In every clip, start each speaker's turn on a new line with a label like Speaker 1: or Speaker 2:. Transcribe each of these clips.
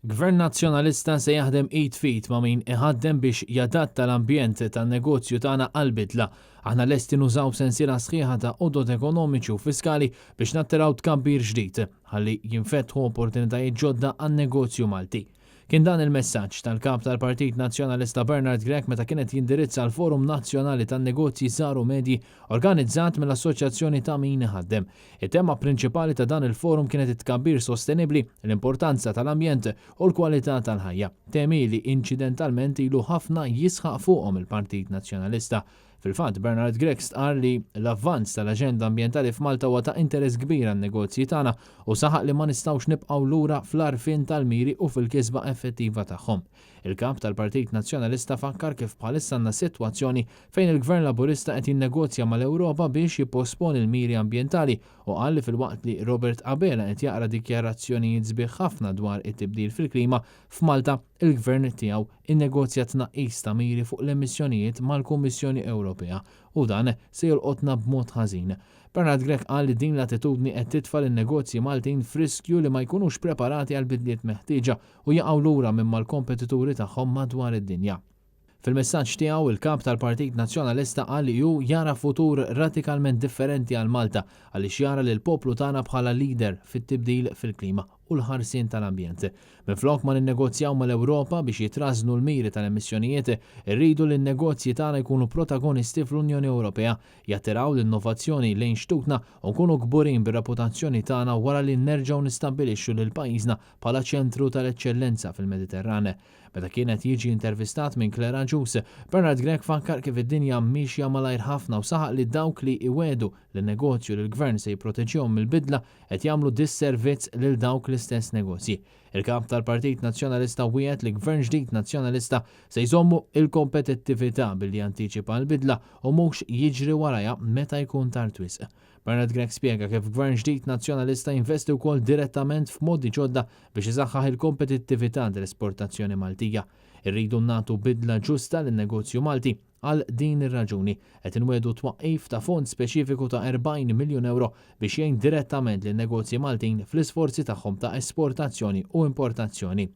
Speaker 1: Gvern nazzjonalista se jaħdem id fit ma' min iħaddem biex jadatta l-ambjent tan-negozju tagħna għall-bidla. Aħna lesti nużaw sensiela sħiħa ta' għodod ekonomiċi u fiskali biex nattiraw tkabbir ġdid ħalli jinfetħu opportunitajiet ġodda għan-negozju Malti. Kien dan il-messaġġ tal-kap tal-Partit Nazzjonalista Bernard Grech meta kienet jindirizza l-Forum Nazzjonali tan-Negozji Żgħar u Medji organizzat mill-Assoċjazzjoni ta' min iħaddem. Il-tema prinċipali ta' dan il-forum kienet it-tkabbir sostenibbli, l-importanza tal-ambjent u l-kwalità tal-ħajja. Temi li inċidentalment ilu ħafna jisħaq fuqhom il-Partit Nazzjonalista. Fil-fatt, Bernard Grech stqar li l-avvanz tal-aġenda ambjentali f'Malta huwa ta' interess kbir għan-negozji tagħna u saħaq li ma nistgħux nibqgħu lura fl-għarfien tal-miri u fil-kisba effettiva tagħhom. Il-kap tal-Partit Nazzjonalista fakkar kif bħalissa għandna sitwazzjoni fejn il-Gvern Laburista qed jinnegozja mal-Ewropa biex jipposponi l-miri ambjentali u qal li fil-waqt li Robert Abela qed jaqra dikjarazzjonijiet sbieħ ħafna dwar it-tibdil fil-klima f'Malta, il-Gvern tiegħu innegozja tnaqqis ta' miri fuq l-emissjonijiet mal-Kummissjoni Ewropea u dan se jolqotna b'mod ħażin. Bernard Grech qal li din l-attitudni qed titfal in-negozji Maltin f'riskju li ma jkunux preparati għal bidliet meħtieġa u jaqgħu lura minn mal-kompetituri tagħhom madwar id-dinja. Fil-messaġġ tiegħu il-kap tal-Partit Nazzjonalista qal li hu jara futur radikalment differenti għal Malta għaliex jara lil poplu tagħna bħala lider fit-tibdil fil-klima u l-ħarsien tal-ambjent. Minflok ma ninnegozjaw mal-Ewropa biex jitrażnu l-miri tal-emissjonijiet, irridu li n-negozji tagħna jkunu protagonisti fl-Unjoni Ewropea, jattiraw l-innovazzjoni lejn xtutna u nkunu kburin bir-reputazzjoni tagħna wara li nerġgħu nistabbilixxu lil pajjiżna bħala ċentru tal-eċċellenza fil-Mediterran. Meta kienet jiġi intervistat minn Clara Ġus, Bernard Grech fakkar kif id-dinja mixja malajr ħafna u saħaq li dawk li iwedu l-negozju li l-gvern se jipproteġihom mill-bidla qed jagħmlu disservizz lil dawk l-istess negozji. Il-kap tal-Partit Nazzjonalista wiegħed li gvern ġdid nazzjonalista se jżommu il-kompetittività billi jantiċipa l-bidla u mhux jiġri warajha meta jkun tard wisq. Bernard Grech spjega kif gvern ġdid nazzjonalista jinvesti wkoll direttament f'modi ġodda biex iżaħħaħ il-kompetittività tal-esportazzjoni Maltija. Irridu nagħtu bidla ġusta lin-negozju Malti għal din ir-raġuni qed inwedu twaqqif ta' fond speċifiku ta' 40 miljun euro biex jgħin direttament lin-negozji Maltin fl-isforzi tagħhom ta' esportazzjoni u importazzjoni.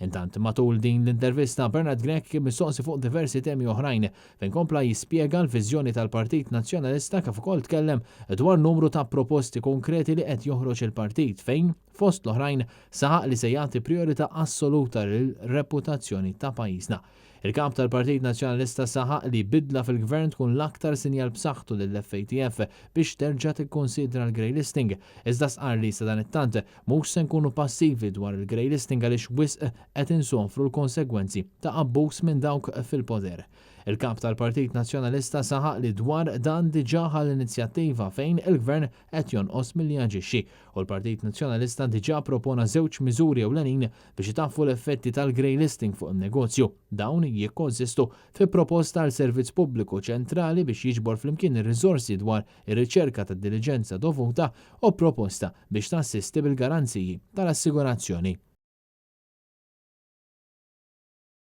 Speaker 1: Intant matul din l-intervista Bernard Grech mistoqsi fuq diversi temi oħrajn fejn kompla jispjega l-viżjoni tal-Partit Nazzjonalista kif ukoll tkellem dwar numru ta' proposti konkreti li qed joħroġ il-partit fejn fost l-oħrajn saħaq li se jagħti priorità assoluta lill-reputazzjoni ta' pajjiżna. Il-kap tal-Partit Nazzjonalista saħaq li bidla fil-gvern tkun l-aktar sinjal b'saħħtu lill-FATF biex terġa' tikkonsidra l-grey listing. Iżda sqar li sa dan it-tant mhux se nkunu passivi dwar il-grey listing għaliex wisq qed insofru l-konsegwenzi ta' abbuż minn dawk fil-poder. Il-kap tal-Partit Nazzjonalista saħaq li dwar dan diġà l-inizjattiva fejn il-gvern qed jonqos milli jaġixxi u l-Partit Nazzjonalista diġà propona żewġ miżuri ewlenin biex itaffu l-effetti tal-grey listing fuq in-negozju. Dawn jikkonsistu fi proposta għal servizz pubbliku ċentrali biex jiġbor flimkien ir-riżorsi dwar ir-riċerka tad-diligenza dovuta u proposta biex tassisti bil-garanziji tal-assigurazzjoni.